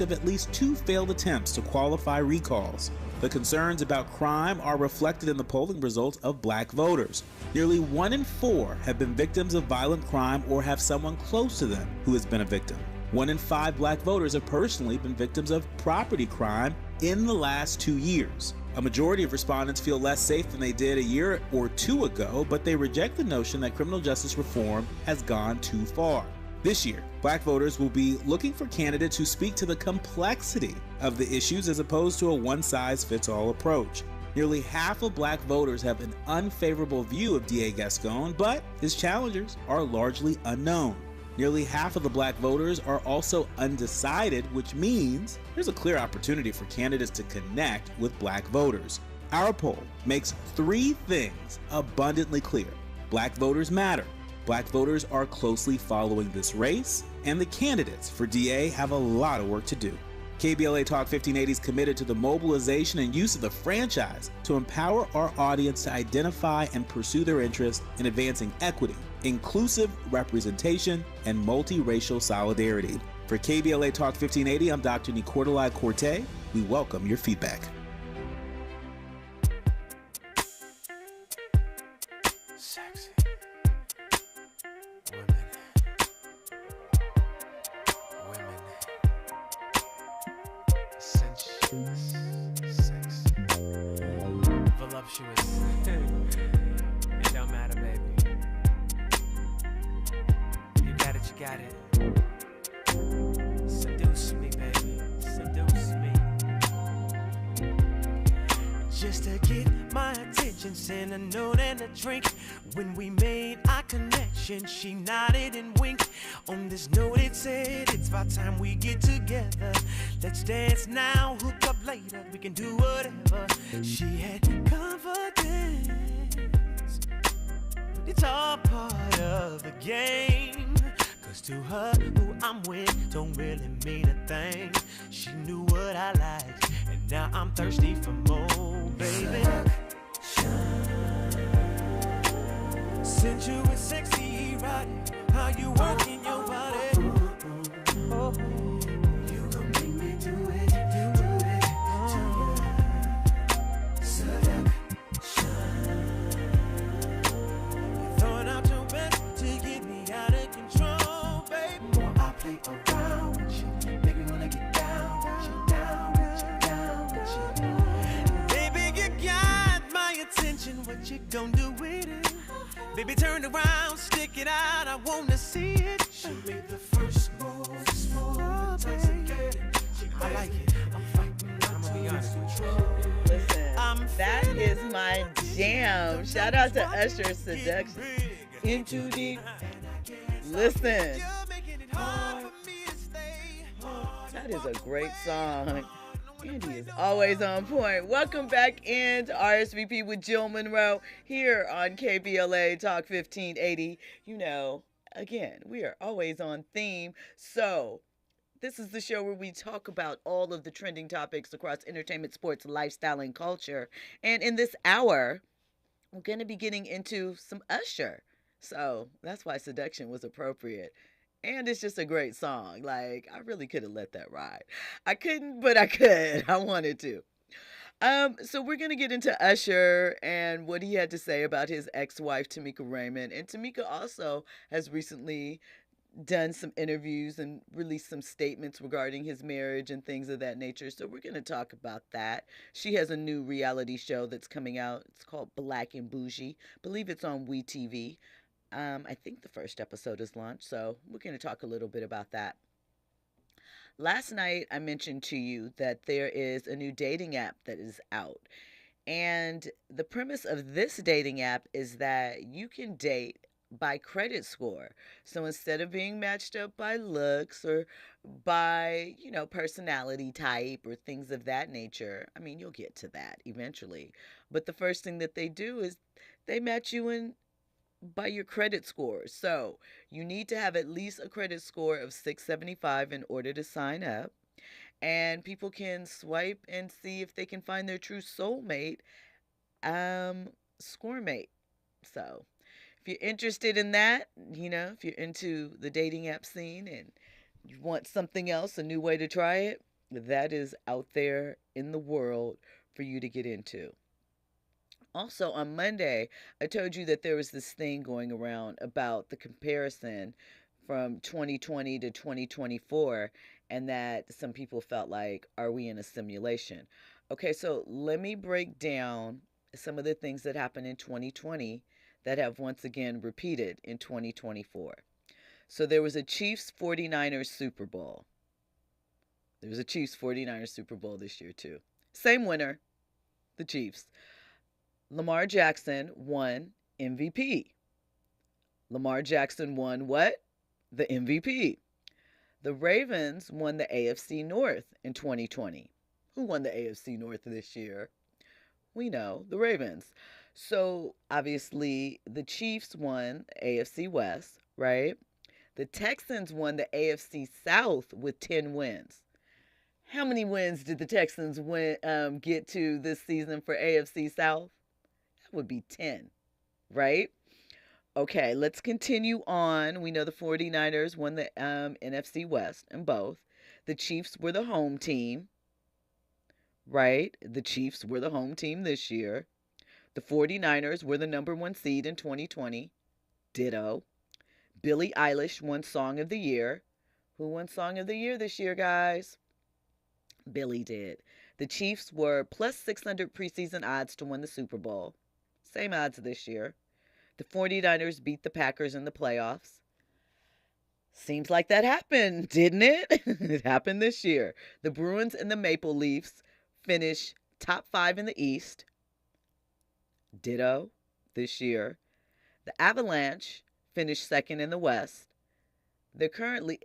of at least 2 failed attempts to qualify recalls. The concerns about crime are reflected in the polling results of black voters. Nearly 1 in 4 have been victims of violent crime or have someone close to them who has been a victim. 1 in 5 black voters have personally been victims of property crime in the last 2 years. A majority of respondents feel less safe than they did a year or 2 ago, but they reject the notion that criminal justice reform has gone too far. This year, black voters will be looking for candidates who speak to the complexity of the issues as opposed to a one-size-fits-all approach. Nearly half of black voters have an unfavorable view of DA Gascon, but his challengers are largely unknown. Nearly half of the black voters are also undecided, which means there's a clear opportunity for candidates to connect with black voters. Our poll makes 3 things abundantly clear. Black voters matter. Black voters are closely following this race, and the candidates for DA have a lot of work to do. KBLA Talk 1580 is committed to the mobilization and use of the franchise to empower our audience to identify and pursue their interests in advancing equity, inclusive representation, and multiracial solidarity. For KBLA Talk 1580, I'm Dr. Nicordelai Corte. We welcome your feedback. Sexy women, sensuous, sexy, voluptuous. It don't matter, baby. You got it, you got it. Seduce me, baby, seduce me. Just to get my attention, send a note and a drink. When we made our connection, she nodded and winked. On this note it said, it's about time we get together. Let's dance now, hook up later, we can do whatever. She had confidence, it's all part of the game. Cause to her, who I'm with don't really mean a thing. She knew what I liked, and now I'm thirsty for more, baby. Sensuous, sexy, right? How you working your body? Oh, you gon' make me do it, do it, do it. Seduction. You're throwing out your best to get me out of control, baby. The more I play around with you, make me wanna get down with you, down with you, down with you. Baby, you got my attention. What you gon' do with it? Baby, turn around, stick it out, I wanna see it. She made the first move, intoxicated. I like it. I'm fighting, I'm gonna be honest with you. Listen, that is my jam. Shout out to Usher, Seduction. Into Deep. Listen. That is a great song. Andy is always on point. Welcome back into RSVP with Jill Munroe here on KBLA Talk 1580. You know, again, we are always on theme. So this is the show where we talk about all of the trending topics across entertainment, sports, lifestyle, and culture. And in this hour, we're going to be getting into some Usher. So that's why Seduction was appropriate. And it's just a great song. Like, I really could have let that ride. I couldn't, but I could. I wanted to. So we're going to get into Usher and what he had to say about his ex-wife, Tameka Raymond. And Tameka also has recently done some interviews and released some statements regarding his marriage and things of that nature. So we're going to talk about that. She has a new reality show that's coming out. It's called Black and Bougie. I believe it's on WeTV. I think the first episode is launched, so we're going to talk a little bit about that. Last night, I mentioned to you that there is a new dating app that is out. And the premise of this dating app is that you can date by credit score. So instead of being matched up by looks or by, personality type or things of that nature, I mean, you'll get to that eventually. But the first thing that they do is they match you in by your credit score. So you need to have at least a credit score of 675 in order to sign up. And people can swipe and see if they can find their true soulmate, scoremate. So if you're interested in that, if you're into the dating app scene and you want something else, a new way to try it, that is out there in the world for you to get into. Also, on Monday, I told you that there was this thing going around about the comparison from 2020 to 2024, and that some people felt like, are we in a simulation? Okay, so let me break down some of the things that happened in 2020 that have once again repeated in 2024. So there was a Chiefs 49ers Super Bowl. There was a Chiefs 49ers Super Bowl this year, too. Same winner, the Chiefs. Lamar Jackson won MVP. Lamar Jackson won what? The MVP. The Ravens won the AFC North in 2020. Who won the AFC North this year? We know, the Ravens. So, obviously, the Chiefs won AFC West, right? The Texans won the AFC South with 10 wins. How many wins did the Texans get to this season for AFC South? That would be 10, right? Okay, let's continue on. We know the 49ers won the NFC West in both. The Chiefs were the home team, right? The Chiefs were the home team this year. The 49ers were the number 1 seed in 2020. Ditto. Billie Eilish won Song of the Year. Who won Song of the Year this year, guys? Billie did. The Chiefs were plus 600 preseason odds to win the Super Bowl. Same odds this year. The 49ers beat the Packers in the playoffs. Seems like that happened, didn't it? It happened this year. The Bruins and the Maple Leafs finished top 5 in the East. Ditto this year. The Avalanche finished second in the West. The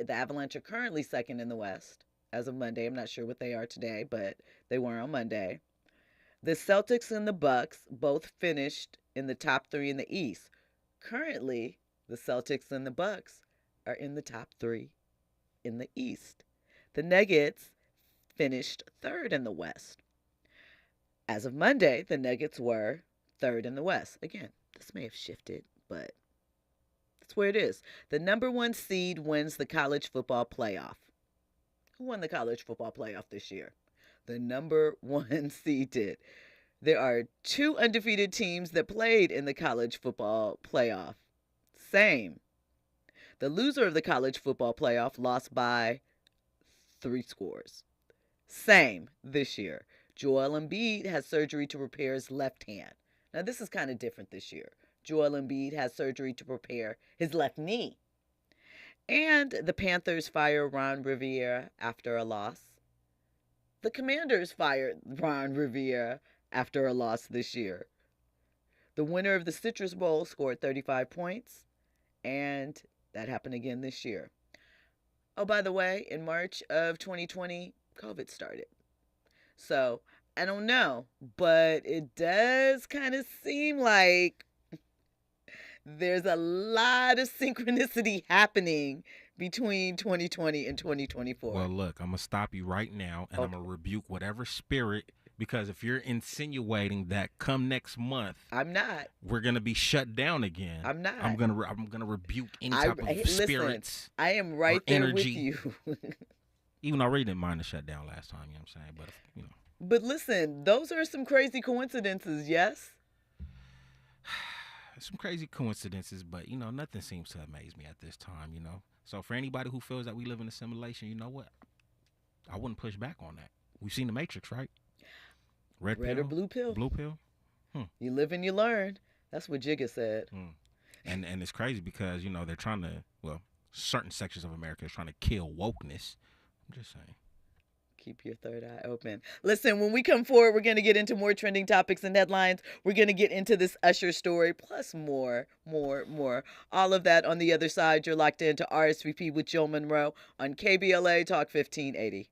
Avalanche are currently second in the West as of Monday. I'm not sure what they are today, but they were on Monday. The Celtics and the Bucks both finished in the top 3 in the East. Currently, the Celtics and the Bucks are in the top 3 in the East. The Nuggets finished 3rd in the West. As of Monday, the Nuggets were 3rd in the West. Again, this may have shifted, but that's where it is. The number 1 seed wins the college football playoff. Who won the college football playoff this year? The number 1 seed did. There are 2 undefeated teams that played in the college football playoff. Same. The loser of the college football playoff lost by 3 scores. Same this year. Joel Embiid has surgery to repair his left hand. Now, this is kind of different this year. Joel Embiid has surgery to repair his left knee. And the Panthers fire Ron Rivera after a loss. The Commanders fired Ron Rivera after a loss this year. The winner of the Citrus Bowl scored 35 points, and that happened again this year. Oh, by the way, in March of 2020, COVID started. So, I don't know, but it does kind of seem like there's a lot of synchronicity happening between 2020 and 2024. Well, look, I'm going to stop you right now, and I'm going to rebuke whatever spirit, because if you're insinuating that come next month, I'm not. We're going to be shut down again. I'm not. I'm going to rebuke any type of spirits. I am right there energy. with you. Even though I really didn't mind the shutdown last time, you know what I'm saying? But, you know. But listen, those are some crazy coincidences, yes? Some crazy coincidences, but, you know, nothing seems to amaze me at this time, you know. So for anybody who feels that we live in a simulation, you know what? I wouldn't push back on that. We've seen The Matrix, right? Red pill, or blue pill? Blue pill. You live and you learn. That's what Jigga said. And it's crazy because, you know, they're trying to, well, certain sections of America is trying to kill wokeness. I'm just saying. Keep your third eye open. Listen, when we come forward, we're going to get into more trending topics and headlines. We're going to get into this Usher story, plus more. All of that on the other side. You're locked into RSVP with Jill Munroe on KBLA Talk 1580.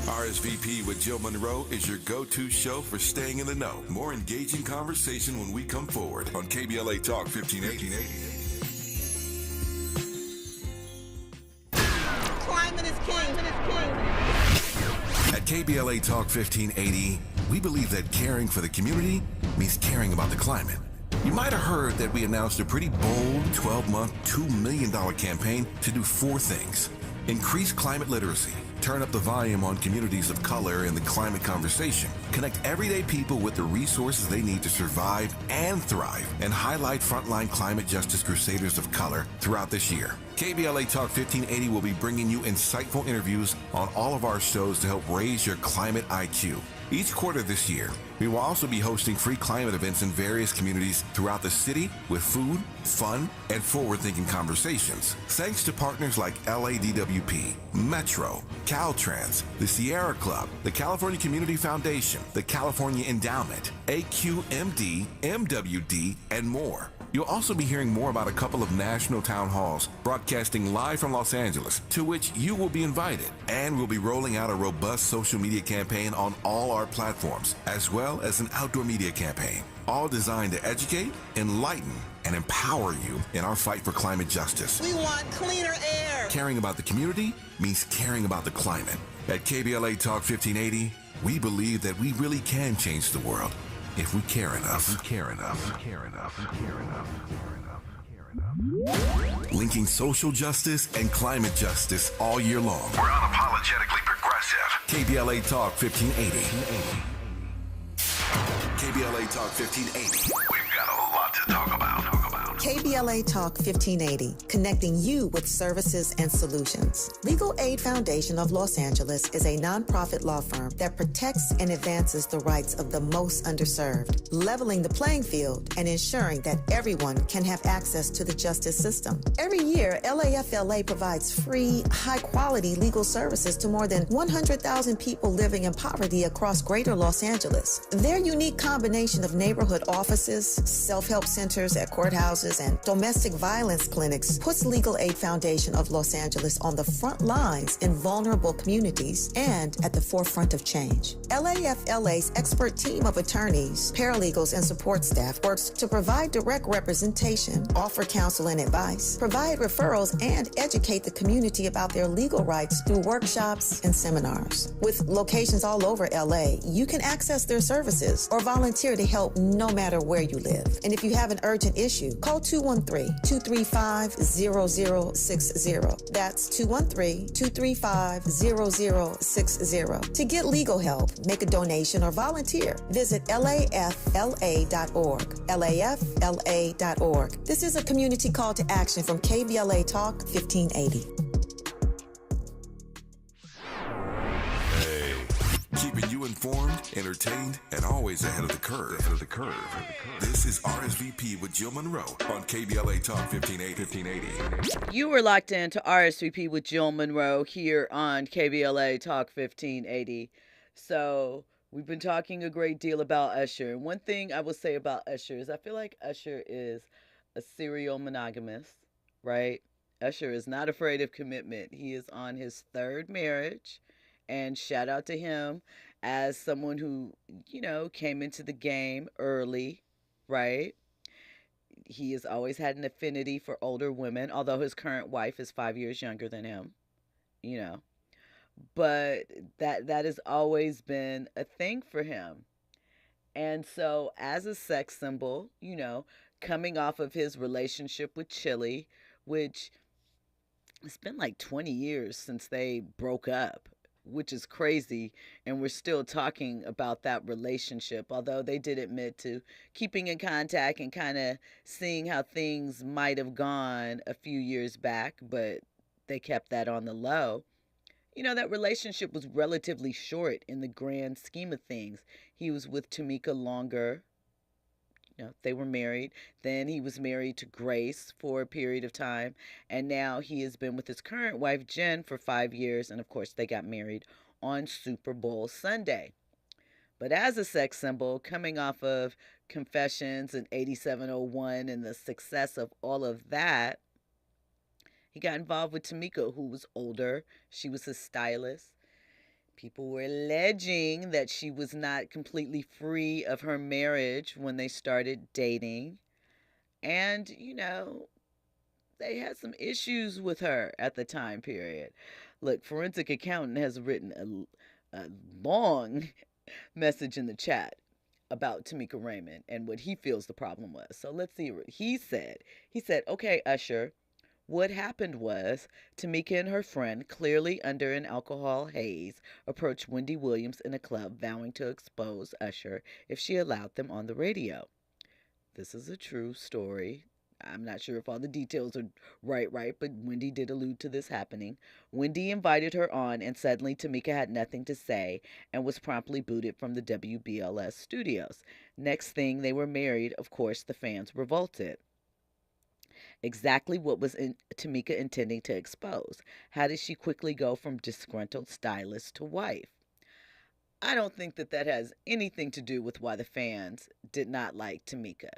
RSVP with Jill Munroe is your go-to show for staying in the know. More engaging conversation when we come forward on KBLA Talk 1580. Climate is king. At KBLA Talk 1580, we believe that caring for the community means caring about the climate. You might have heard that we announced a pretty bold 12-month, $2 million campaign to do 4 things. Increase climate literacy. Turn up the volume on communities of color in the climate conversation. Connect everyday people with the resources they need to survive and thrive. And highlight frontline climate justice crusaders of color throughout this year. KBLA Talk 1580 will be bringing you insightful interviews on all of our shows to help raise your climate IQ. Each quarter this year, we will also be hosting free climate events in various communities throughout the city with food, fun, and forward-thinking conversations. Thanks to partners like LADWP, Metro, Caltrans, the Sierra Club, the California Community Foundation, the California Endowment, AQMD, MWD, and more. You'll also be hearing more about a couple of national town halls broadcasting live from Los Angeles, to which you will be invited. And we'll be rolling out a robust social media campaign on all our platforms, as well as an outdoor media campaign, all designed to educate, enlighten, and empower you in our fight for climate justice. We want cleaner air. Caring about the community means caring about the climate. At KBLA Talk 1580, we believe that we really can change the world if we care enough. If we care enough. If we care enough. If we care enough. If we care enough. If we care enough. Linking social justice and climate justice all year long. We're unapologetically progressive. KBLA Talk 1580. KBLA Talk 1580. We've got a lot to talk about. KBLA Talk 1580, connecting you with services and solutions. Legal Aid Foundation of Los Angeles is a nonprofit law firm that protects and advances the rights of the most underserved, leveling the playing field and ensuring that everyone can have access to the justice system. Every year, LAFLA provides free, high-quality legal services to more than 100,000 people living in poverty across greater Los Angeles. Their unique combination of neighborhood offices, self-help centers at courthouses, and domestic violence clinics puts Legal Aid Foundation of Los Angeles on the front lines in vulnerable communities and at the forefront of change. LAFLA's expert team of attorneys, paralegals, and support staff works to provide direct representation, offer counsel and advice, provide referrals, and educate the community about their legal rights through workshops and seminars. With locations all over LA, you can access their services or volunteer to help no matter where you live. And if you have an urgent issue, call 213-235-0060. That's 213-235-0060. To get legal help, make a donation, or volunteer, visit lafla.org. lafla.org. This is a community call to action from KBLA Talk 1580. Keeping you informed, entertained, and always ahead of the curve. This is RSVP with Jill Munroe on KBLA Talk 1580. You were locked into RSVP with Jill Munroe here on KBLA Talk 1580. So we've been talking a great deal about Usher. And one thing I will say about Usher is I feel like Usher is a serial monogamist, right? Usher is not afraid of commitment. He is on his third marriage. And shout out to him as someone who, came into the game early, right? He has always had an affinity for older women, although his current wife is 5 years younger than him, But that has always been a thing for him. And so as a sex symbol, coming off of his relationship with Chili, which it's been like 20 years since they broke up, which is crazy, and we're still talking about that relationship, although they did admit to keeping in contact and kind of seeing how things might have gone a few years back, but they kept that on the low. That relationship was relatively short in the grand scheme of things. He was with Tameka longer. They were married. Then he was married to Grace for a period of time. And now he has been with his current wife, Jen, for 5 years. And of course, they got married on Super Bowl Sunday. But as a sex symbol, coming off of Confessions and 8701 and the success of all of that, he got involved with Tameka, who was older. She was his stylist. People were alleging that she was not completely free of her marriage when they started dating. And, they had some issues with her at the time period. Look, Forensic Accountant has written a long message in the chat about Tameka Raymond and what he feels the problem was. So let's see what he said. He said, okay, Usher, What happened was Tameka and her friend, clearly under an alcohol haze, approached Wendy Williams in a club, vowing to expose Usher if she allowed them on the radio. This is a true story. I'm not sure if all the details are right, but Wendy did allude to this happening. Wendy invited her on, and suddenly Tameka had nothing to say and was promptly booted from the WBLS studios. Next thing, they were married. Of course, the fans revolted. Exactly what was Tameka intending to expose? How did she quickly go from disgruntled stylist to wife? I don't think that that has anything to do with why the fans did not like Tameka.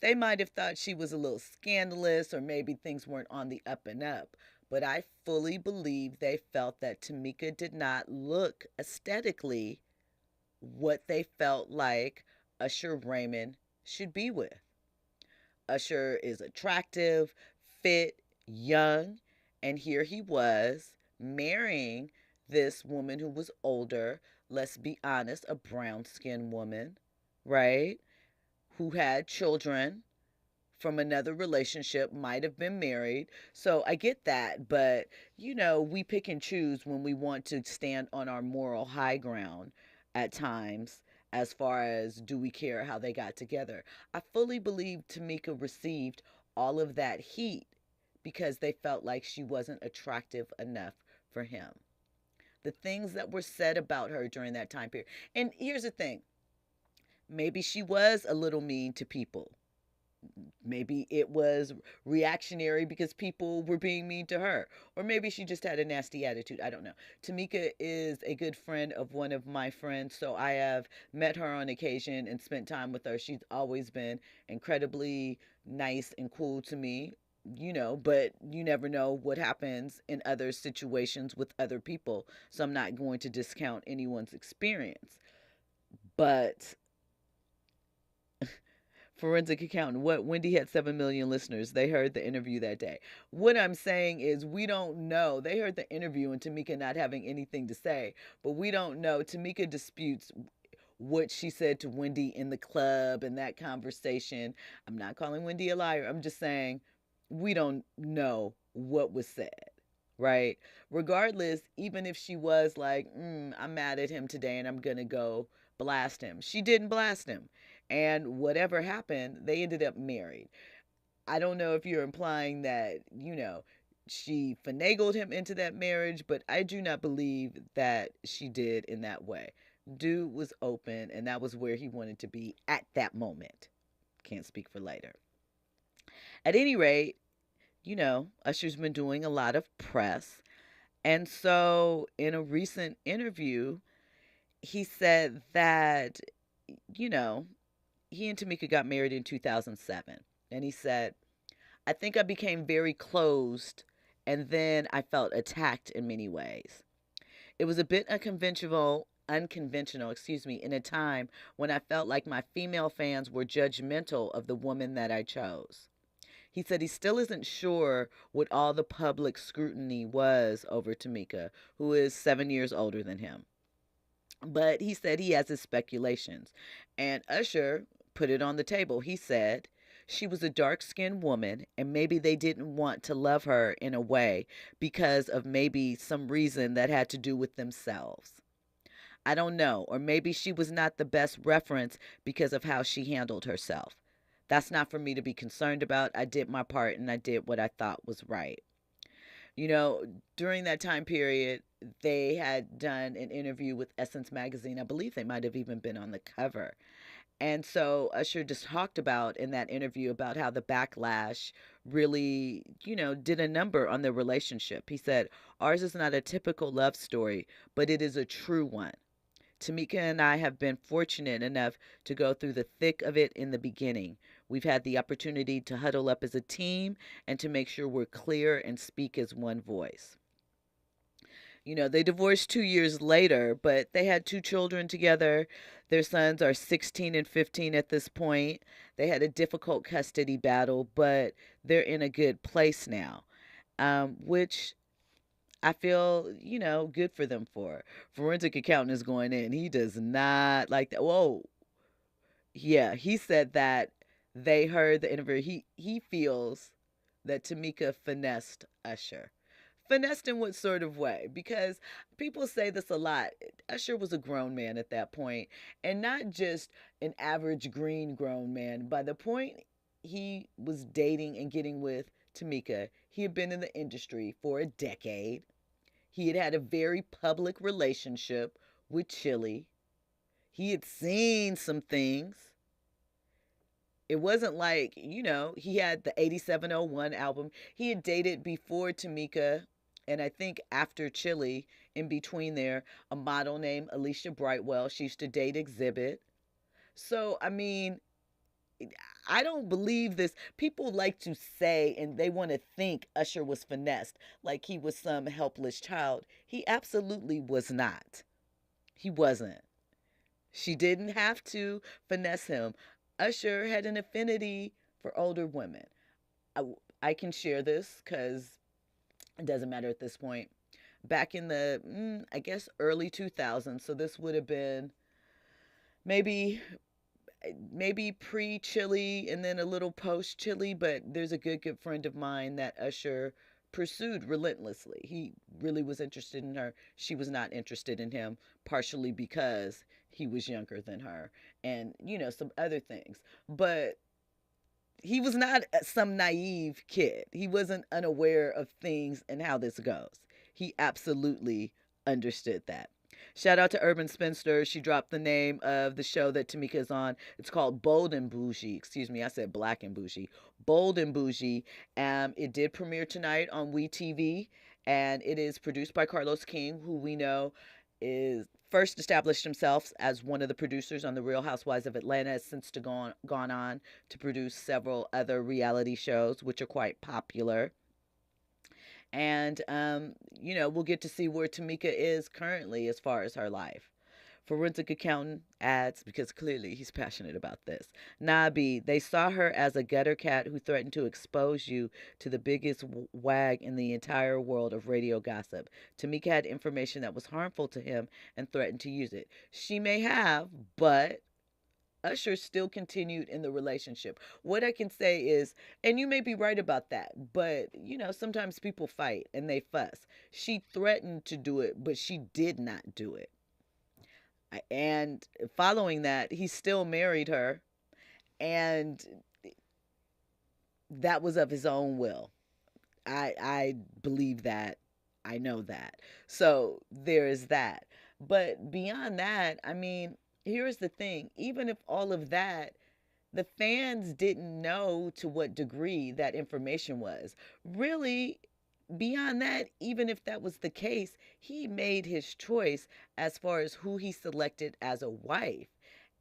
They might have thought she was a little scandalous or maybe things weren't on the up and up, but I fully believe they felt that Tameka did not look aesthetically what they felt like Usher Raymond should be with. Usher is attractive, fit, young, and here he was marrying this woman who was older, let's be honest, a brown-skinned woman, right? Who had children from another relationship, might have been married. So I get that, but we pick and choose when we want to stand on our moral high ground at times as far as do we care how they got together. I fully believe Tameka received all of that heat because they felt like she wasn't attractive enough for him. The things that were said about her during that time period. And here's the thing. Maybe she was a little mean to people. Maybe it was reactionary because people were being mean to her. Or maybe she just had a nasty attitude. I don't know. Tameka is a good friend of one of my friends, so I have met her on occasion and spent time with her. She's always been incredibly nice and cool to me, but you never know what happens in other situations with other people. So I'm not going to discount anyone's experience. But forensic accountant, what Wendy had 7 million listeners. They heard the interview that day. What I'm saying is we don't know. They heard the interview and Tameka not having anything to say, but we don't know. Tameka disputes what she said to Wendy in the club and that conversation. I'm not calling Wendy a liar. I'm just saying we don't know what was said, right? Regardless, even if she was like, I'm mad at him today and I'm going to go blast him. She didn't blast him. And whatever happened, they ended up married. I don't know if you're implying that, she finagled him into that marriage, but I do not believe that she did in that way. Dude was open, and that was where he wanted to be at that moment. Can't speak for later. At any rate, Usher's been doing a lot of press. And so in a recent interview, he said that, he and Tameka got married in 2007. And he said, I think I became very closed and then I felt attacked in many ways. It was a bit unconventional, in a time when I felt like my female fans were judgmental of the woman that I chose. He said he still isn't sure what all the public scrutiny was over Tameka, who is 7 years older than him. But he said he has his speculations. And Usher put it on the table. He said she was a dark-skinned woman and maybe they didn't want to love her in a way because of maybe some reason that had to do with themselves. I don't know. Or maybe she was not the best reference because of how she handled herself. That's not for me to be concerned about. I did my part and I did what I thought was right. During that time period, they had done an interview with Essence magazine. I believe they might have even been on the cover. And so Usher just talked about in that interview about how the backlash really, did a number on their relationship. He said, ours is not a typical love story, but it is a true one. Tameka and I have been fortunate enough to go through the thick of it in the beginning. We've had the opportunity to huddle up as a team and to make sure we're clear and speak as one voice. They divorced 2 years later, but they had 2 children together. Their sons are 16 and 15 at this point. They had a difficult custody battle, but they're in a good place now, which I feel, good for them for. Forensic accountant is going in. He does not like that. Whoa. Yeah, he said that they heard the interview. He feels that Tameka finessed Usher. Finessed in what sort of way? Because people say this a lot. Usher was a grown man at that point, and not just an average green grown man. By the point he was dating and getting with Tameka, he had been in the industry for a decade. He had had a very public relationship with Chili. He had seen some things. It wasn't like, he had the 8701 album. He had dated before Tameka, and I think after Chili, in between there, a model named Alicia Brightwell. She used to date Exhibit. So, I mean, I don't believe this. People like to say and they want to think Usher was finessed like he was some helpless child. He absolutely was not. He wasn't. She didn't have to finesse him. Usher had an affinity for older women. I can share this because it doesn't matter at this point. Back in the, I guess, early 2000s, so this would have been maybe pre-Chili and then a little post-Chili, but there's a good friend of mine that Usher pursued relentlessly. He really was interested in her. She was not interested in him, partially because he was younger than her and, some other things. But he was not some naive kid. He wasn't unaware of things and how this goes. He absolutely understood that. Shout out to Urban Spinster. She dropped the name of the show that Tameka is on. It's called Bold and Bougie. Excuse me, I said Black and Bougie. Bold and Bougie. It did premiere tonight on WeTV, and it is produced by Carlos King, who we know is first established himself as one of the producers on The Real Housewives of Atlanta, has since gone on to produce several other reality shows, which are quite popular. And, we'll get to see where Tameka is currently as far as her life. Forensic accountant adds, because clearly he's passionate about this, Nabi, they saw her as a gutter cat who threatened to expose you to the biggest wag in the entire world of radio gossip. Tameka had information that was harmful to him and threatened to use it. She may have, but Usher still continued in the relationship. What I can say is, and you may be right about that, but sometimes people fight and they fuss. She threatened to do it, but she did not do it. And following that, he still married her, and that was of his own will. I believe that. I know that. So there is that. But beyond that, I mean, here's the thing. Even if all of that, the fans didn't know to what degree that information was. Really, beyond that, even if that was the case, he made his choice as far as who he selected as a wife.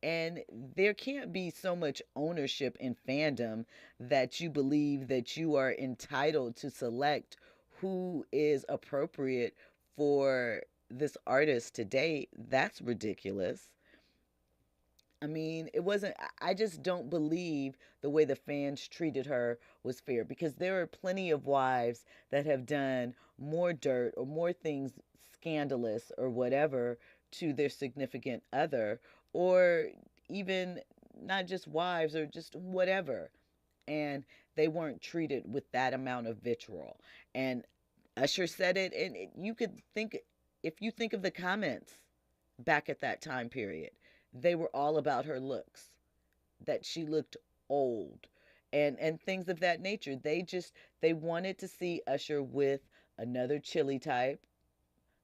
And there can't be so much ownership in fandom that you believe that you are entitled to select who is appropriate for this artist to date. That's ridiculous. I mean, I just don't believe the way the fans treated her was fair, because there are plenty of wives that have done more dirt or more things scandalous or whatever to their significant other, or even not just wives or just whatever. And they weren't treated with that amount of vitriol. And Usher said it, and you could think, if you think of the comments back at that time period, they were all about her looks, that she looked old and things of that nature. They wanted to see Usher with another Chili type,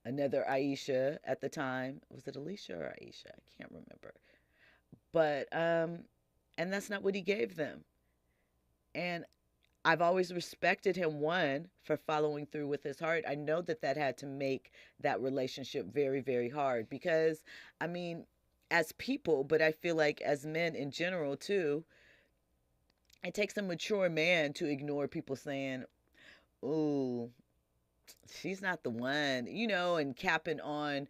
another Aisha at the time. Was it Alicia or Aisha? I can't remember. But, and that's not what he gave them. And I've always respected him, one, for following through with his heart. I know that had to make that relationship very, very hard, because, I mean, as people, but I feel like as men in general too, it takes a mature man to ignore people saying, "Ooh, she's not the one," and capping on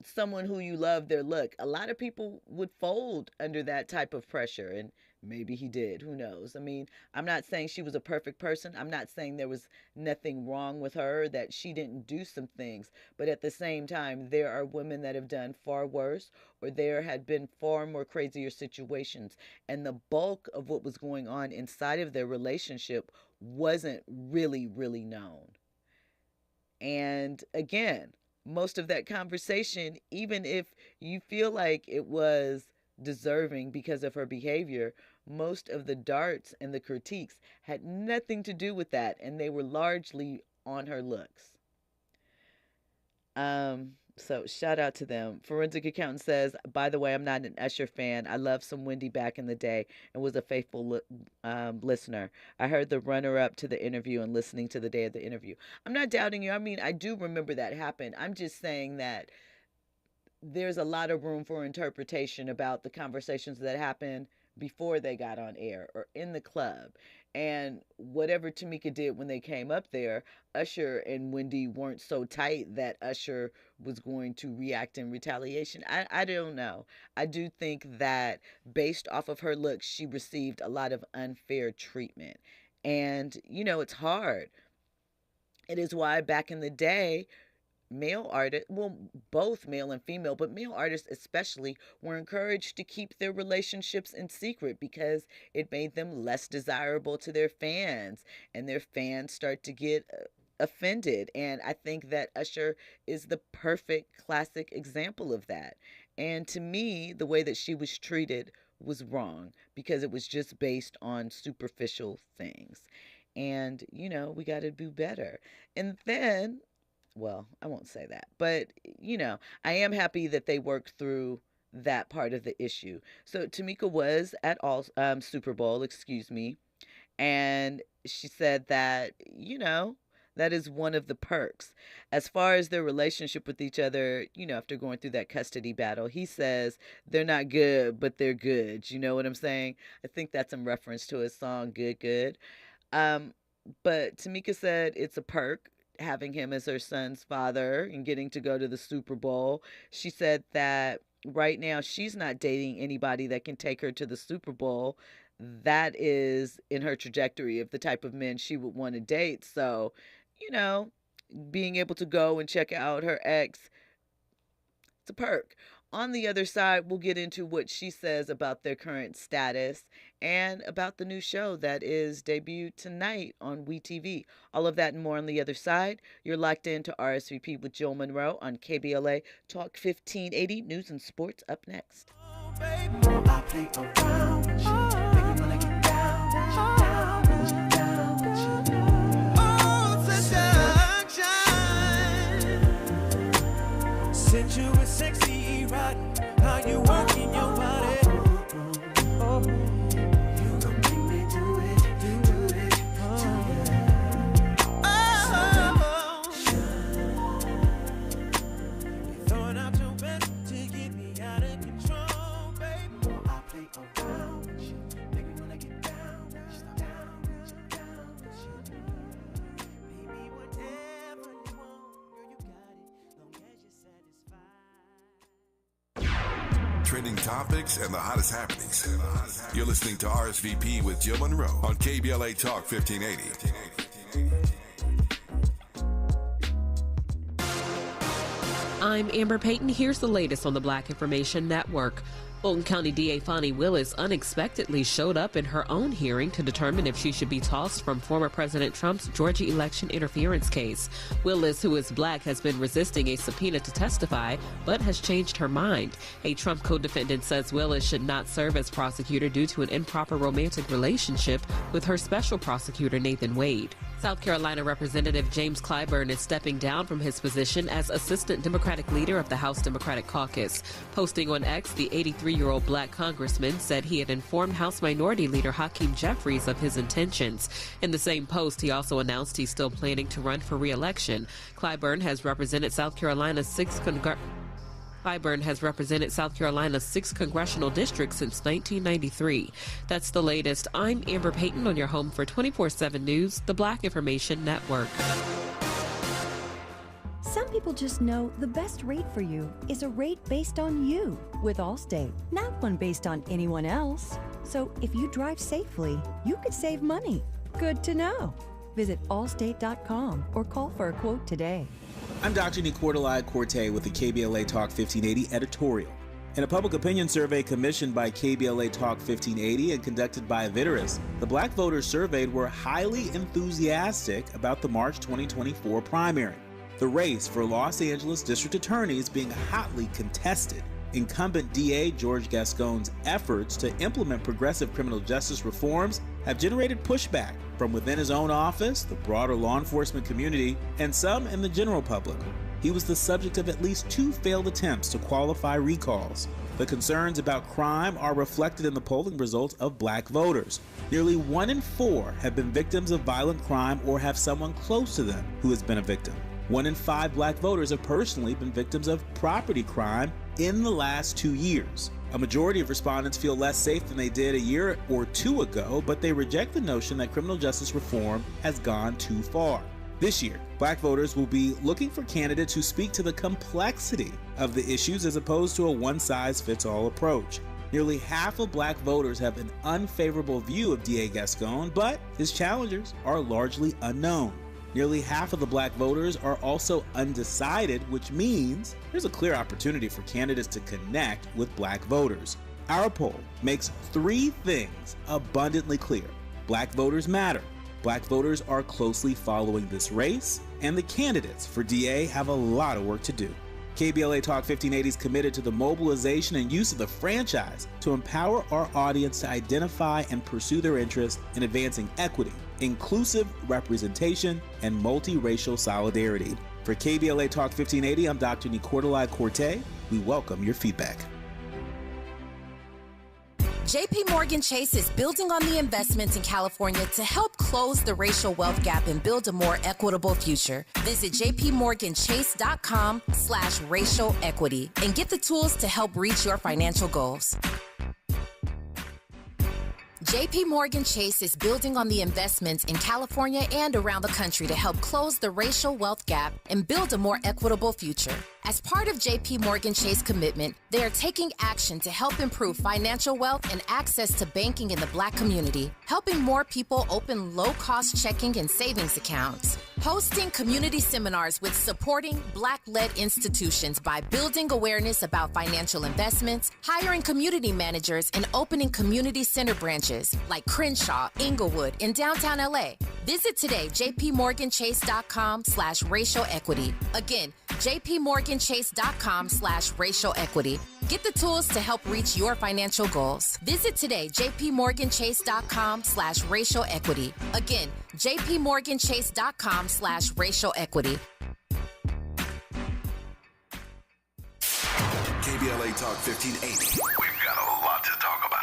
someone who you love their look, a lot of people would fold under that type of pressure. And maybe he did. Who knows? I mean, I'm not saying she was a perfect person. I'm not saying there was nothing wrong with her, that she didn't do some things. But at the same time, there are women that have done far worse, or there had been far more crazier situations. And the bulk of what was going on inside of their relationship wasn't really, really known. And again, most of that conversation, even if you feel like it was deserving because of her behavior, most of the darts and the critiques had nothing to do with that, and they were largely on her looks. So shout out to them. Forensic Accountant says, by the way, I'm not an Usher fan. I loved some Wendy back in the day and was a faithful listener. I heard the runner-up to the interview and listening to the day of the interview. I'm not doubting you. I mean, I do remember that happened. I'm just saying that there's a lot of room for interpretation about the conversations that happened before they got on air or in the club. And whatever Tameka did when they came up there, Usher and Wendy weren't so tight that Usher was going to react in retaliation. I don't know. I do think that based off of her looks, she received a lot of unfair treatment. And, you know, it's hard. It is why back in the day, male artists, well, both male and female, but male artists especially, were encouraged to keep their relationships in secret because it made them less desirable to their fans, and their fans start to get offended. And I think that Usher is the perfect classic example of that. And to me, the way that she was treated was wrong because it was just based on superficial things. And, you know, we got to do better. And then, well, I won't say that, but, you know, I am happy that they worked through that part of the issue. So Tameka was at all Super Bowl, and she said that, you know, that is one of the perks. As far as their relationship with each other, you know, after going through that custody battle, he says they're not good, but they're good. You know what I'm saying? I think that's in reference to his song, Good, Good. But Tameka said it's a perk having him as her son's father and getting to go to the Super Bowl. She said that right now she's not dating anybody that can take her to the Super Bowl. That is in her trajectory of the type of men she would want to date. So, you know, being able to go and check out her ex, it's a perk. On the other side, we'll get into what she says about their current status and about the new show that is debuted tonight on WeTV. All of that and more on the other side. You're locked into RSVP with Jill Munroe on KBLA Talk 1580. News and sports up next. Oh, baby, I play around with you. Make me wanna get down with you, down with you, down with you. Oh, seduction. Sensuous, sexy, erotic. How you working your body? Oh, you gon' make me do it, do it, do it. Oh, you throwing out your best to get me out of control, baby. I play around with you, make me wanna get down with you, down with you, down with you. Baby, whatever you want, girl, you got it, long as you're satisfied. Trending topics and the hottest happenings. You're listening to RSVP with Jill Munroe on KBLA Talk 1580. I'm Amber Payton. Here's the latest on the Black Information Network. Fulton County DA Fonnie Willis unexpectedly showed up in her own hearing to determine if she should be tossed from former President Trump's Georgia election interference case. Willis, who is black, has been resisting a subpoena to testify, but has changed her mind. A Trump co-defendant says Willis should not serve as prosecutor due to an improper romantic relationship with her special prosecutor, Nathan Wade. South Carolina Representative James Clyburn is stepping down from his position as Assistant Democratic Leader of the House Democratic Caucus. Posting on X, the 83-year-old black congressman said he had informed House Minority Leader Hakeem Jeffries of his intentions. In the same post, he also announced he's still planning to run for re-election. Clyburn has represented South Carolina's 6th congressional district since 1993. That's the latest. I'm Amber Payton on your home for 24/7 News, the Black Information Network. Some people just know the best rate for you is a rate based on you with Allstate, not one based on anyone else. So if you drive safely, you could save money. Good to know. Visit allstate.com or call for a quote today. I'm Dr. Nicordelai Corte with the KBLA Talk 1580 editorial. In a public opinion survey commissioned by KBLA Talk 1580 and conducted by Viteris, the black voters surveyed were highly enthusiastic about the March 2024 primary. The race for Los Angeles District Attorney is being hotly contested. Incumbent DA George Gascon's efforts to implement progressive criminal justice reforms have generated pushback from within his own office, the broader law enforcement community, and some in the general public. He was the subject of at least 2 failed attempts to qualify recalls. The concerns about crime are reflected in the polling results of black voters. Nearly 1 in 4 have been victims of violent crime or have someone close to them who has been a victim. 1 in 5 black voters have personally been victims of property crime in the last 2 years. A majority of respondents feel less safe than they did a year or 2 ago, but they reject the notion that criminal justice reform has gone too far. This year, black voters will be looking for candidates who speak to the complexity of the issues as opposed to a one-size-fits-all approach. Nearly half of black voters have an unfavorable view of DA Gascon, but his challengers are largely unknown. Nearly half of the black voters are also undecided, which means there's a clear opportunity for candidates to connect with black voters. Our poll makes 3 things abundantly clear. Black voters matter. Black voters are closely following this race, and the candidates for DA have a lot of work to do. KBLA Talk 1580 is committed to the mobilization and use of the franchise to empower our audience to identify and pursue their interests in advancing equity, inclusive representation, and multiracial solidarity. For KBLA Talk 1580, I'm Dr. Nicordelai Corte. We welcome your feedback. JP Morgan Chase is building on the investments in California to help close the racial wealth gap and build a more equitable future. Visit jpmorganchase.com/racial equity and get the tools to help reach your financial goals. JP Morgan Chase is building on the investments in California and around the country to help close the racial wealth gap and build a more equitable future. As part of JP Morgan Chase commitment, they are taking action to help improve financial wealth and access to banking in the Black community, helping more people open low-cost checking and savings accounts, hosting community seminars with supporting Black-led institutions by building awareness about financial investments, hiring community managers, and opening community center branches like Crenshaw, Inglewood, and downtown LA. Visit today, jpmorganchase.com/racial equity. Again, jpmorganchase.com/racial equity. Get the tools to help reach your financial goals. Visit today, jpmorganchase.com/racial equity. Again, jpmorganchase.com/racial equity. KBLA Talk 1580. We've got a lot to talk about.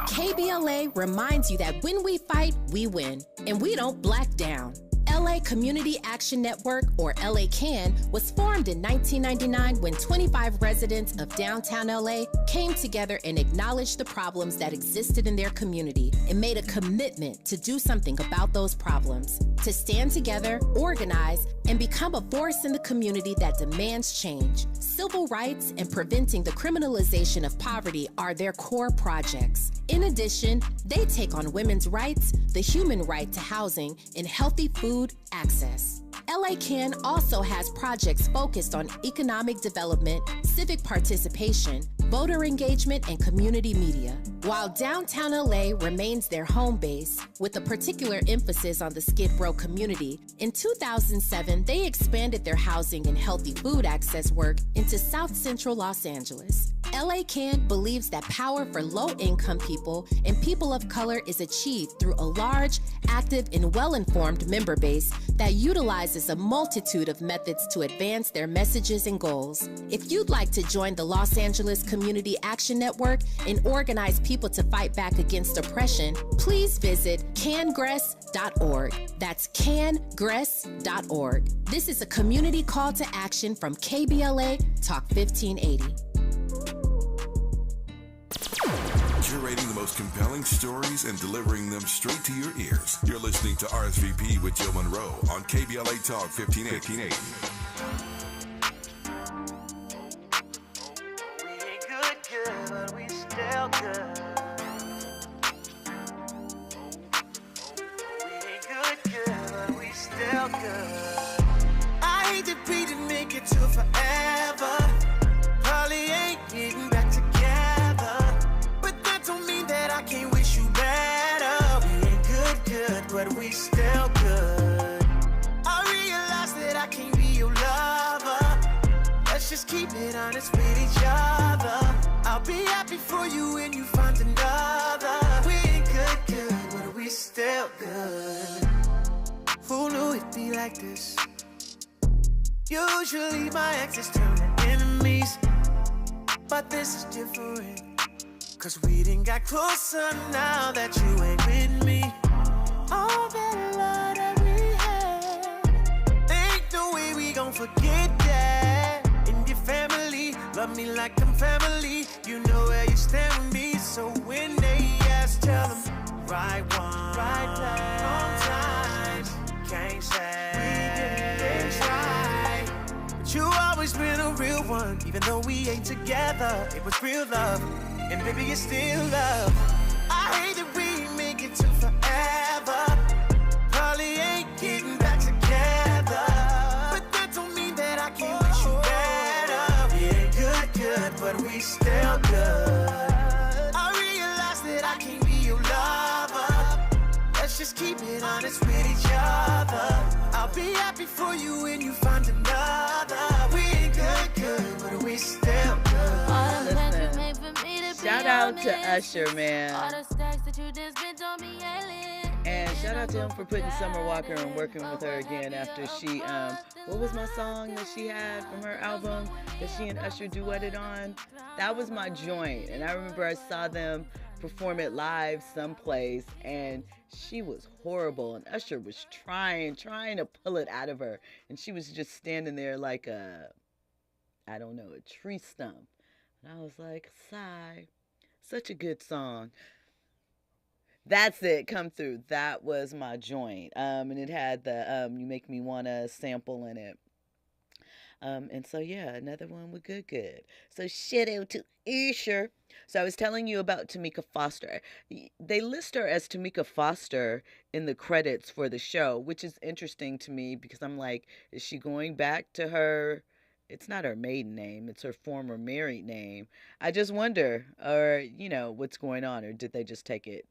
KBLA reminds you that when we fight, we win, and we don't black down. LA Community Action Network, or LA CAN, was formed in 1999 when 25 residents of downtown LA came together and acknowledged the problems that existed in their community and made a commitment to do something about those problems, to stand together, organize, and become a force in the community that demands change. Civil rights and preventing the criminalization of poverty are their core projects. In addition, they take on women's rights, the human right to housing, and healthy food access. LA CAN also has projects focused on economic development, civic participation, voter engagement, and community media. While downtown LA remains their home base, with a particular emphasis on the Skid Row community, in 2007, they expanded their housing and healthy food access work into South Central Los Angeles. LA CAN believes that power for low-income people and people of color is achieved through a large, active, and well-informed member base that utilizes a multitude of methods to advance their messages and goals. If you'd like to join the Los Angeles Community Action Network and organize people to fight back against oppression, please visit cangress.org. That's cangress.org. This is a community call to action from KBLA Talk 1580. Curating the most compelling stories and delivering them straight to your ears. You're listening to RSVP with Jill Munroe on KBLA Talk 1580. but we still good. We ain't good, but we still good. I hate to be to make it to forever. Probably ain't getting back together, but that don't mean that I can't wish you better. We ain't good, but we still good. I realize that I can't be your lover. Let's just keep it honest with each other. I'll be happy for you when you find another. We ain't good, but we still good. Who knew it'd be like this? Usually my exes turn to enemies, but this is different. Cause we done got closer now that you ain't with me. All that love that we had, ain't no way we gon' forget that. And your family, love me like I'm family. You know where you stand with me. So when they ask, tell them, right one, right place, wrong time. Can't say we didn't try, but you always been a real one. Even though we ain't together, it was real love, and baby it's still love. I hate that we make it to forever. Probably ain't getting back together, but that don't mean that I can't wish you better. We ain't good, but we still good. I realize that I can't be your lover. Let's just keep it honest with each other. I'll be happy for you when you find another. We ain't good, but we still good. Listen, shout out to Usher, man. And shout out to him for putting Summer Walker and working with her again after she, what was my song that she had from her album that she and Usher duetted on? That was my joint. And I remember I saw them perform it live someplace, and she was horrible. And Usher was trying to pull it out of her. And she was just standing there like a tree stump. And I was like, sigh. Such a good song. That's it, Come Through. That was my joint. And it had the You Make Me Wanna sample in it. And so, yeah, another one with good. So, shout out to Usher. So, I was telling you about Tameka Foster. They list her as Tameka Foster in the credits for the show, which is interesting to me because I'm like, is she going back to her? It's not her maiden name. It's her former married name. I just wonder, or, what's going on, or did they just take it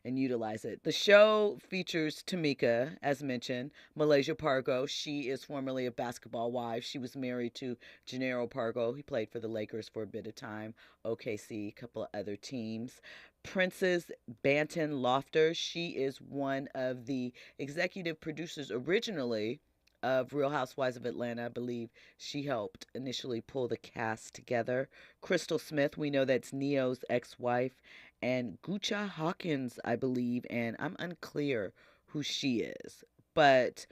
and utilize it? The show features Tameka, as mentioned, Malaysia Pargo. She is formerly a basketball wife. She was married to Gennaro Pargo. He played for the Lakers for a bit of time, OKC, a couple of other teams. Princess Banton Lofter. She is one of the executive producers originally of Real Housewives of Atlanta. I believe she helped initially pull the cast together. Crystal Smith, we know that's Neo's ex-wife, and Gucha Hawkins, I believe, and I'm unclear who she is. But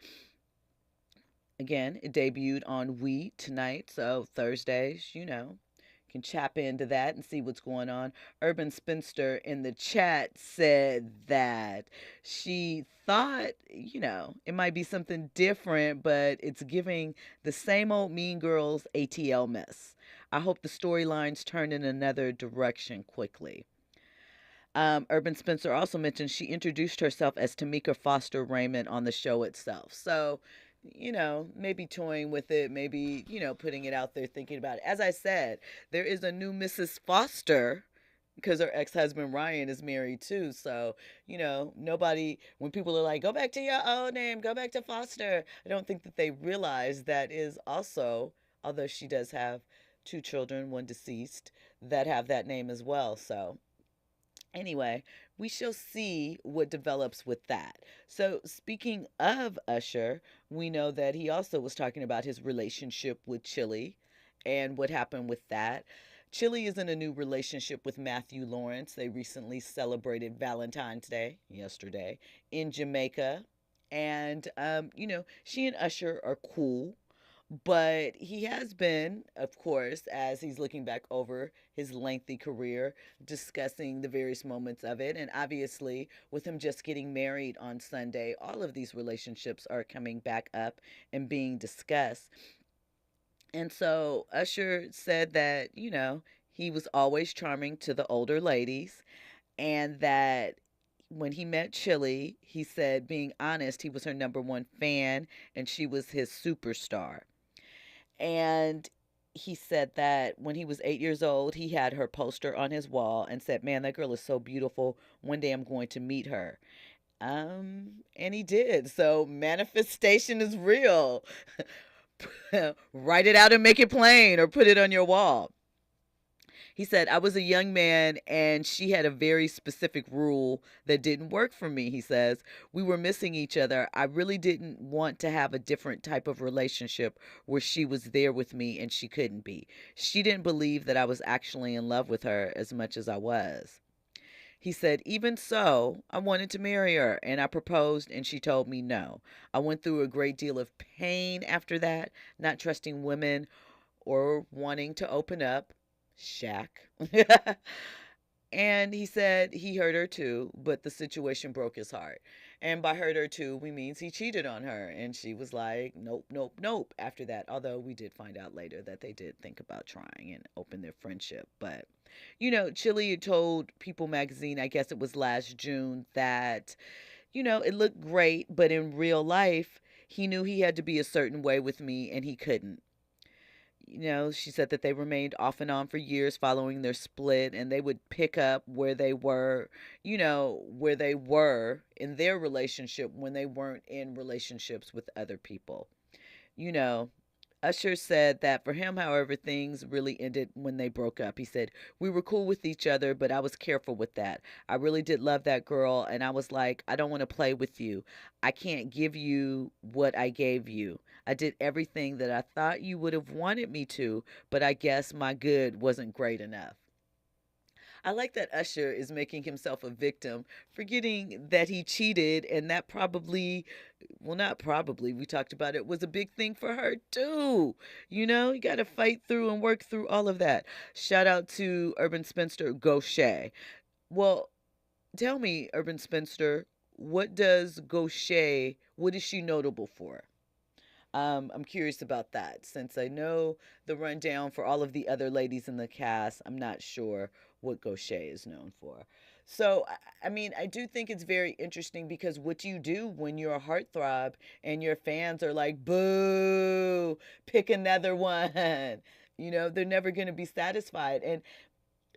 again, it debuted on We tonight, so Thursdays, can chap into that and see what's going on. Urban Spinster in the chat said that she thought, it might be something different, but it's giving the same old Mean Girls ATL mess. I hope the storylines turn in another direction quickly. Urban Spencer also mentioned she introduced herself as Tameka Foster Raymond on the show itself. So, maybe toying with it, maybe, putting it out there, thinking about it. As I said, there is a new Mrs. Foster because her ex-husband Ryan is married too. So, nobody, when people are like, go back to your old name, go back to Foster, I don't think that they realize that is also, although she does have 2 children, 1 deceased, that have that name as well. So, anyway, we shall see what develops with that. So, speaking of Usher, we know that he also was talking about his relationship with Chili and what happened with that. Chili is in a new relationship with Matthew Lawrence. They recently celebrated Valentine's Day yesterday in Jamaica. And, she and Usher are cool. But he has been, of course, as he's looking back over his lengthy career, discussing the various moments of it. And obviously, with him just getting married on Sunday, all of these relationships are coming back up and being discussed. And so Usher said that, he was always charming to the older ladies, and that when he met Chili, he said, being honest, he was her number one fan and she was his superstar. And he said that when he was 8 years old, he had her poster on his wall and said, "Man, that girl is so beautiful. One day I'm going to meet her." And he did. So manifestation is real. Write it out and make it plain, or put it on your wall. He said, "I was a young man and she had a very specific rule that didn't work for me." He says, "We were missing each other. I really didn't want to have a different type of relationship where she was there with me and she couldn't be. She didn't believe that I was actually in love with her as much as I was." He said, "Even so, I wanted to marry her and I proposed and she told me no. I went through a great deal of pain after that, not trusting women or wanting to open up. Shaq." And he said he hurt her too, but the situation broke his heart. And by hurt her too, we means he cheated on her. And she was like, nope, nope, nope after that. Although we did find out later that they did think about trying and open their friendship. But, Chili had told People magazine, I guess it was last June, that, it looked great, but in real life, he knew he had to be a certain way with me and he couldn't. She said that they remained off and on for years following their split, and they would pick up where they were, where they were in their relationship when they weren't in relationships with other people. You know, Usher said that for him, however, things really ended when they broke up. He said, "We were cool with each other, but I was careful with that. I really did love that girl, and I was like, I don't want to play with you. I can't give you what I gave you. I did everything that I thought you would have wanted me to, but I guess my good wasn't great enough." I like that Usher is making himself a victim, forgetting that he cheated, and that probably, well, not probably, we talked about it, was a big thing for her too. You got to fight through and work through all of that. Shout out to Urban Spinster Gaucher. Well, tell me, Urban Spinster, what is she notable for? I'm curious about that, since I know the rundown for all of the other ladies in the cast. I'm not sure what Gaucher is known for. So, I mean, I do think it's very interesting, because what you do when you're a heartthrob and your fans are like, "Boo, pick another one." They're never going to be satisfied. And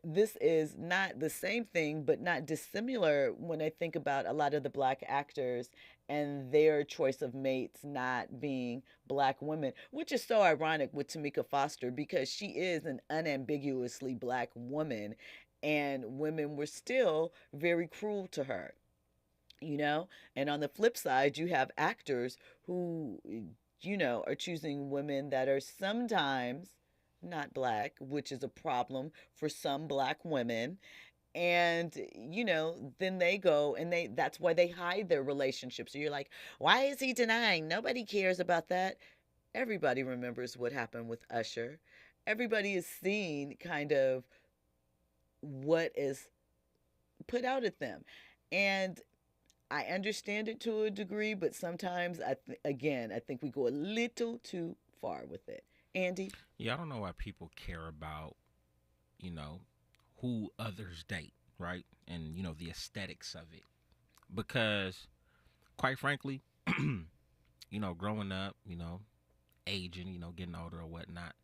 this is not the same thing, but not dissimilar when I think about a lot of the black actors and their choice of mates not being black women, which is so ironic with Tameka Foster, because she is an unambiguously black woman and women were still very cruel to her. And on the flip side, you have actors who, are choosing women that are sometimes not black, which is a problem for some black women. And then they go and that's why they hide their relationships. So you're like, why is he denying? Nobody cares about that. Everybody remembers what happened with Usher. Everybody is seeing kind of what is put out at them. And I understand it to a degree, but sometimes I think we go a little too far with it. Andy? Yeah, I don't know why people care about, who others date, right? And, the aesthetics of it. Because, quite frankly, growing up, aging, getting older or whatnot,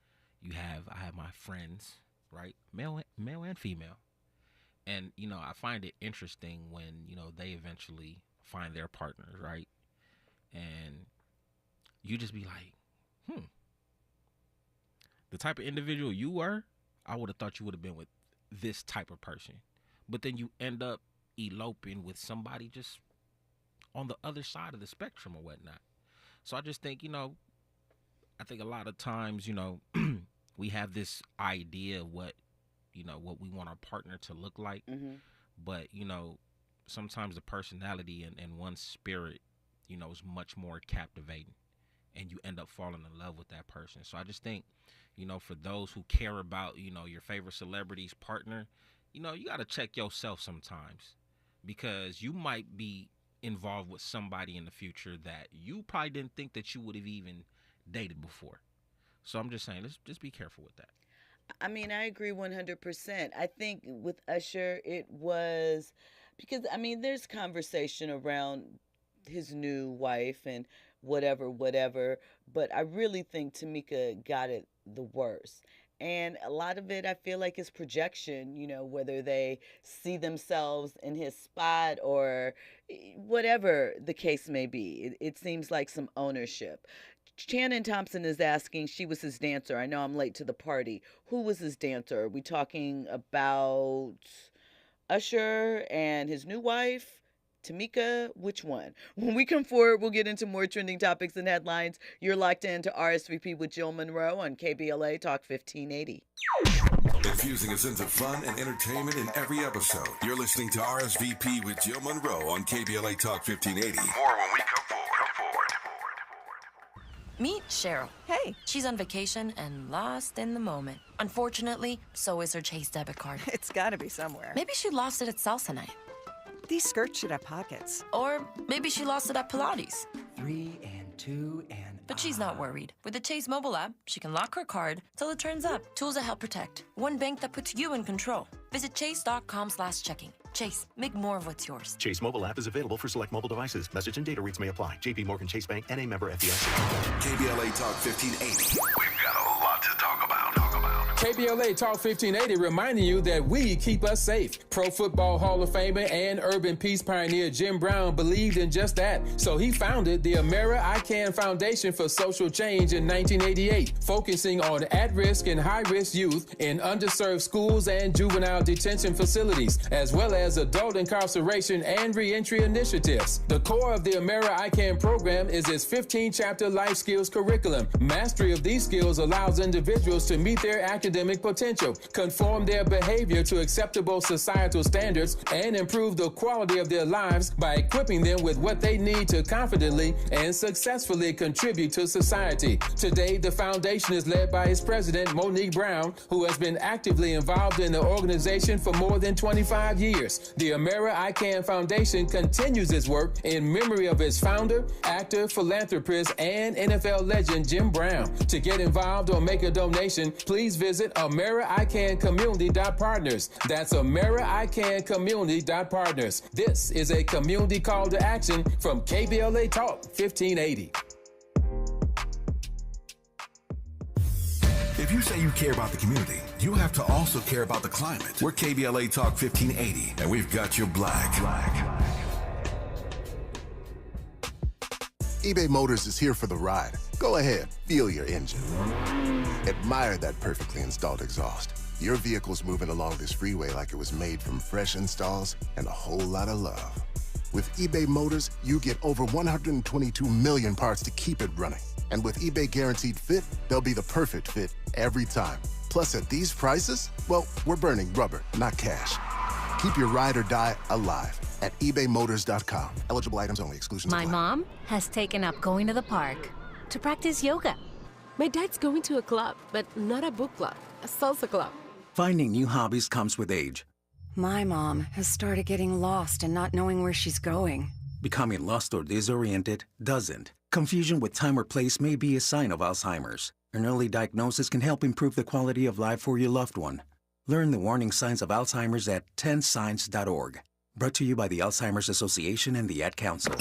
I have my friends, right? Male and female. And, I find it interesting when, they eventually find their partners, right? And you just be like, the type of individual you were, I would have thought you would have been with this type of person. But then you end up eloping with somebody just on the other side of the spectrum or whatnot. So I just think, I think a lot of times, we have this idea of what we want our partner to look like. Mm-hmm. But, sometimes the personality and one's spirit, is much more captivating. And you end up falling in love with that person. So I just think, for those who care about, your favorite celebrity's partner, you got to check yourself sometimes, because you might be involved with somebody in the future that you probably didn't think that you would have even dated before. So I'm just saying, let's just be careful with that. I mean, I agree 100%. I think with Usher, it was because, I mean, there's conversation around his new wife and whatever, whatever. But I really think Tameka got it the worst. And a lot of it, I feel like, is projection, whether they see themselves in his spot or whatever the case may be. It seems like some ownership. Shannon Thompson is asking, she was his dancer. I know I'm late to the party. Who was his dancer? Are we talking about Usher and his new wife? Tameka, which one? When we come forward, we'll get into more trending topics and headlines. You're locked into RSVP with Jill Munroe on KBLA Talk 1580. Infusing us into fun and entertainment in every episode. You're listening to RSVP with Jill Munroe on KBLA Talk 1580. More when we come forward. Meet Cheryl. Hey. She's on vacation and lost in the moment. Unfortunately, so is her Chase debit card. It's gotta be somewhere. Maybe she lost it at salsa night. These skirts should have pockets. Or maybe she lost it at Pilates. 3 and 2 and... But she's not worried. With the Chase mobile app, she can lock her card till it turns up. Tools that help protect. One bank that puts you in control. Visit chase.com/checking. Chase, make more of what's yours. Chase mobile app is available for select mobile devices. Message and data rates may apply. JP Morgan Chase Bank, N.A. member FDIC. KBLA Talk 1580. We've got a lot to talk about. KBLA Talk 1580 reminding you that we keep us safe. Pro Football Hall of Famer and urban peace pioneer Jim Brown believed in just that. So he founded the Amera I Can Foundation for Social Change in 1988, focusing on at-risk and high-risk youth in underserved schools and juvenile detention facilities, as well as adult incarceration and reentry initiatives. The core of the Amera I Can program is its 15-chapter life skills curriculum. Mastery of these skills allows individuals to meet their academic potential, conform their behavior to acceptable societal standards, and improve the quality of their lives by equipping them with what they need to confidently and successfully contribute to society. Today, the foundation is led by its president, Monique Brown, who has been actively involved in the organization for more than 25 years. The Amera I Can Foundation continues its work in memory of its founder, actor, philanthropist, and NFL legend Jim Brown. To get involved or make a donation, please visit AmeriICanCommunity.partners. That's AmeriICanCommunity.partners. This is a community call to action from KBLA Talk 1580. If you say you care about the community, you have to also care about the climate. We're KBLA Talk 1580, and we've got your black. eBay Motors is here for the ride. Go ahead, feel your engine. Admire that perfectly installed exhaust. Your vehicle's moving along this freeway like it was made from fresh installs and a whole lot of love. With eBay Motors, you get over 122 million parts to keep it running. And with eBay Guaranteed Fit, they'll be the perfect fit every time. Plus, at these prices, well, we're burning rubber, not cash. Keep your ride or die alive at ebaymotors.com. Eligible items only. Exclusions apply. My mom has taken up going to the park to practice yoga. My dad's going to a club, but not a book club, a salsa club. Finding new hobbies comes with age. My mom has started getting lost and not knowing where she's going. Becoming lost or disoriented doesn't. Confusion with time or place may be a sign of Alzheimer's. An early diagnosis can help improve the quality of life for your loved one. Learn the warning signs of Alzheimer's at 10signs.org. Brought to you by the Alzheimer's Association and the Ad Council.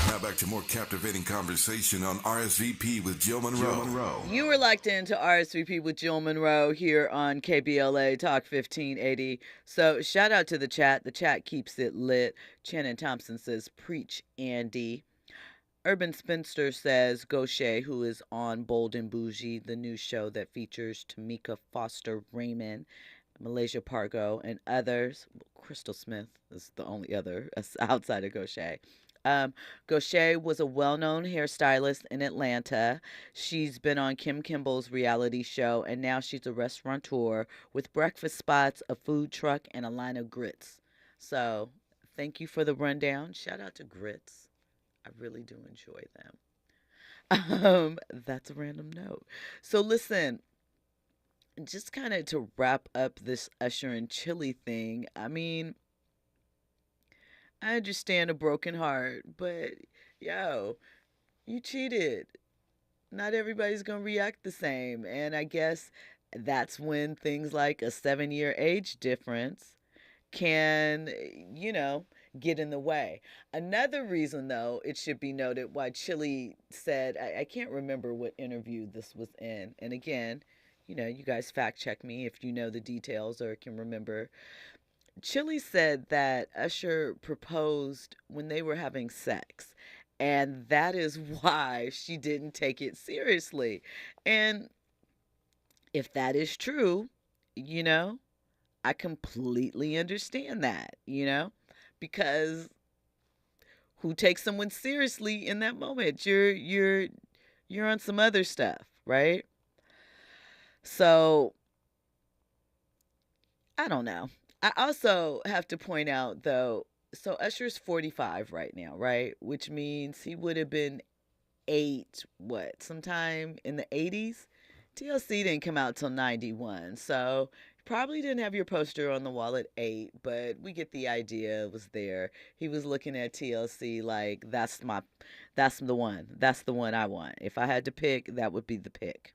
Now back to more captivating conversation on RSVP with Jill Munroe. You were locked into RSVP with Jill Munroe here on KBLA Talk 1580. So shout out to the chat. The chat keeps it lit. Shannon Thompson says, preach, Andy. Urban Spinster says, Gaucher, who is on Bold and Bougie, the new show that features Tameka Raymond, Malaysia Pargo, and others. Crystal Smith is the only other outside of Gaucher. Gaucher was a well-known hairstylist in Atlanta. She's been on Kim Kimball's reality show, and now she's a restaurateur with breakfast spots, a food truck, and a line of grits. So thank you for the rundown. Shout out to Grits. I really do enjoy them. That's a random note. So listen, just kind of to wrap up this Usher and Chili thing, I mean, I understand a broken heart, but yo, you cheated. Not everybody's going to react the same. And I guess That's when things like a 7-year age difference can, get in the way. Another reason, though, it should be noted why Chili said, I can't remember what interview this was in. And again, you guys fact check me if you know the details or can remember. Chili said that Usher proposed when they were having sex. And that is why she didn't take it seriously. And if that is true, I completely understand that, because who takes someone seriously in that moment? You're on some other stuff, right? So I don't know. I also have to point out though, so Usher's 45 right now, right? Which means he would have been 8, sometime in the 80s? TLC didn't come out till 91, so you probably didn't have your poster on the wall at 8, but we get the idea. It was there. He was looking at TLC like, that's the one I want. If I had to pick, that would be the pick.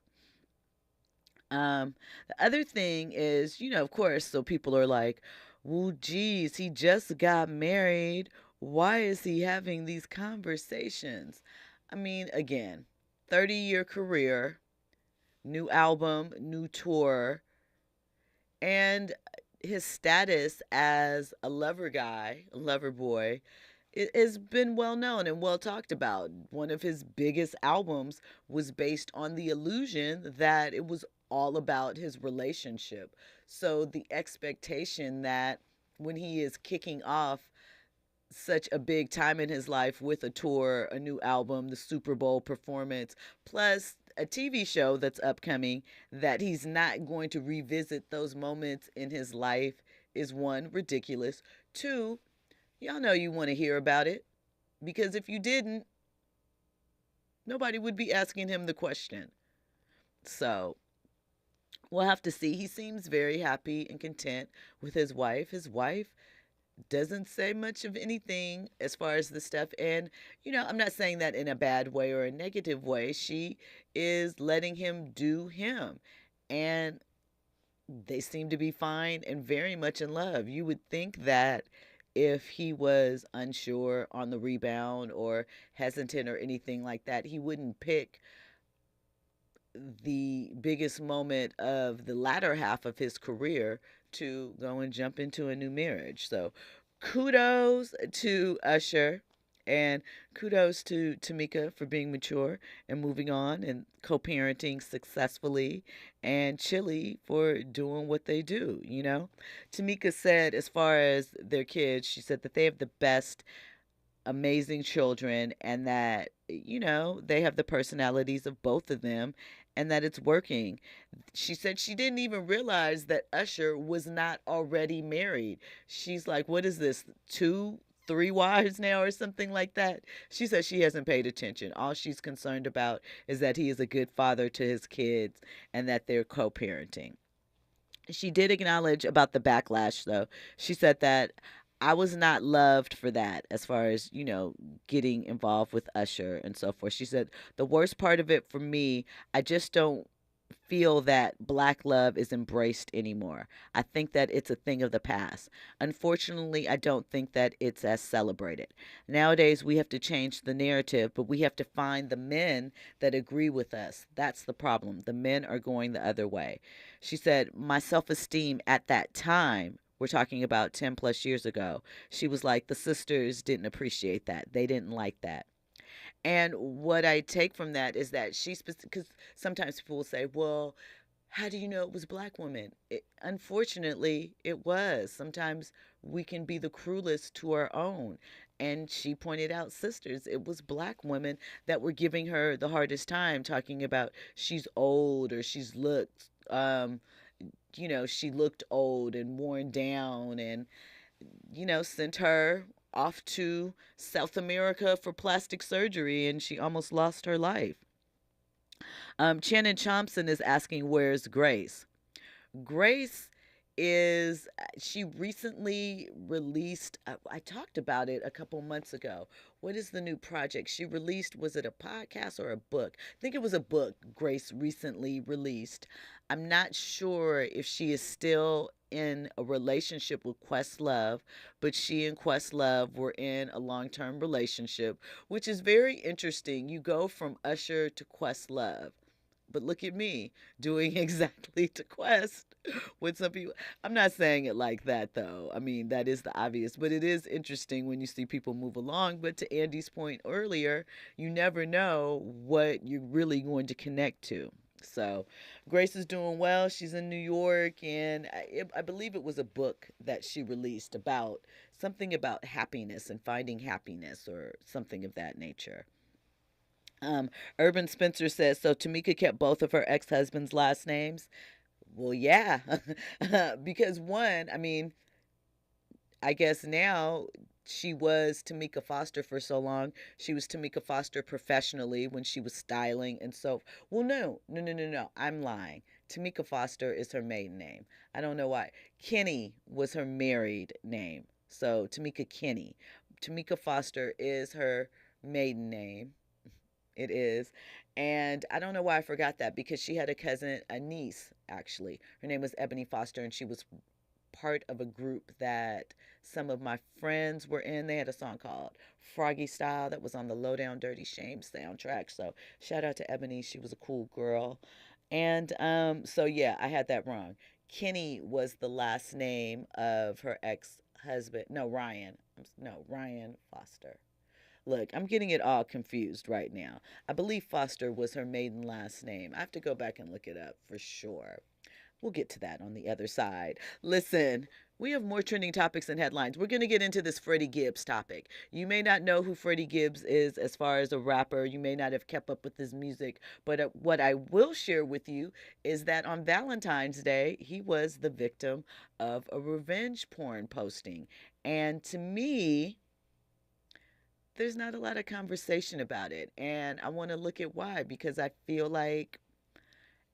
The other thing is, of course, so people are like, well, geez, he just got married. Why is he having these conversations? I mean, again, 30-year career, new album, new tour, and his status as a lover guy, a lover boy, it has been well known and well talked about. One of his biggest albums was based on the illusion that it was all about his relationship. So the expectation that when he is kicking off such a big time in his life with a tour, a new album, the Super Bowl performance, plus a TV show that's upcoming, that he's not going to revisit those moments in his life is, 1, ridiculous. 2, y'all know you want to hear about it, because if you didn't, nobody would be asking him the question. So we'll have to see. He seems very happy and content with his wife. His wife doesn't say much of anything as far as the stuff. And, I'm not saying that in a bad way or a negative way. She is letting him do him. And they seem to be fine and very much in love. You would think that if he was unsure on the rebound or hesitant or anything like that, he wouldn't pick the biggest moment of the latter half of his career to go and jump into a new marriage. So kudos to Usher and kudos to Tameka for being mature and moving on and co-parenting successfully, and Chili for doing what they do, Tameka said, as far as their kids, she said that they have the best, amazing children, and that, they have the personalities of both of them, and that it's working. She said she didn't even realize that Usher was not already married. She's like, what is this, 2, 3 wives now or something like that? She said she hasn't paid attention. All she's concerned about is that he is a good father to his kids and that they're co-parenting. She did acknowledge about the backlash, though. She said that I was not loved for that, as far as, getting involved with Usher and so forth. She said, the worst part of it for me, I just don't feel that Black love is embraced anymore. I think that it's a thing of the past. Unfortunately, I don't think that it's as celebrated. Nowadays, we have to change the narrative, but we have to find the men that agree with us. That's the problem. The men are going the other way. She said, my self-esteem at that time, we're talking about 10 plus years ago, she was like, the sisters didn't appreciate that. They didn't like that. And what I take from that is that because sometimes people will say, well, how do you know it was Black women? Unfortunately, it was. Sometimes we can be the cruelest to our own. And she pointed out, sisters, it was Black women that were giving her the hardest time, talking about she's old or she looked old and worn down, and, sent her off to South America for plastic surgery, and she almost lost her life. Shannon Thompson is asking, where's Grace? Grace is she recently released, I talked about it a couple months ago. What is the new project she released? Was it a podcast or a book? I think it was a book Grace recently released. I'm not sure if she is still in a relationship with Questlove, but she and Questlove were in a long-term relationship, which is very interesting. You go from Usher to Questlove. But look at me doing exactly to Quest with some people. I'm not saying it like that, though. I mean, that is the obvious. But it is interesting when you see people move along. But to Andy's point earlier, you never know what you're really going to connect to. So Grace is doing well. She's in New York. And I believe it was a book that she released about something about happiness and finding happiness or something of that nature. Urban Spencer says, so Tameka kept both of her ex-husband's last names? Well, yeah, because one, I mean, I guess now she was Tameka Foster for so long. She was Tameka Foster professionally when she was styling and so, well, no, I'm lying. Tameka Foster is her maiden name. I don't know why. Kenny was her married name. So Tameka Kenny. Tameka Foster is her maiden name. It is. And I don't know why I forgot that, because she had a cousin, a niece, actually. Her name was Ebony Foster, and she was part of a group that some of my friends were in. They had a song called Froggy Style that was on the Low Down Dirty Shame soundtrack. So shout out to Ebony. She was a cool girl. And so, yeah, I had that wrong. Kenny was the last name of her ex-husband. Ryan Foster. Look, I'm getting it all confused right now. I believe Foster was her maiden last name. I have to go back and look it up for sure. We'll get to that on the other side. Listen, we have more trending topics and headlines. We're going to get into this Freddie Gibbs topic. You may not know who Freddie Gibbs is as far as a rapper. You may not have kept up with his music. But what I will share with you is that on Valentine's Day, he was the victim of a revenge porn posting. And to me, there's not a lot of conversation about it. And I want to look at why, because I feel like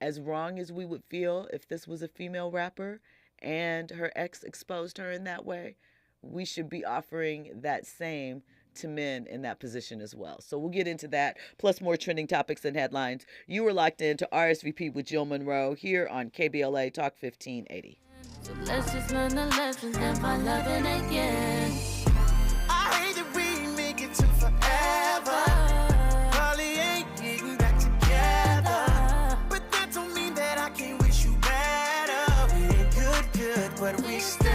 as wrong as we would feel if this was a female rapper and her ex exposed her in that way, we should be offering that same to men in that position as well. So we'll get into that, plus more trending topics and headlines. You are locked into RSVP with Jill Munroe here on KBLA Talk 1580. So let's just learn the lessons and find loving again. I hate that we make it to forever. Probably ain't getting back together, but that don't mean that I can't wish you better. We ain't good, but we still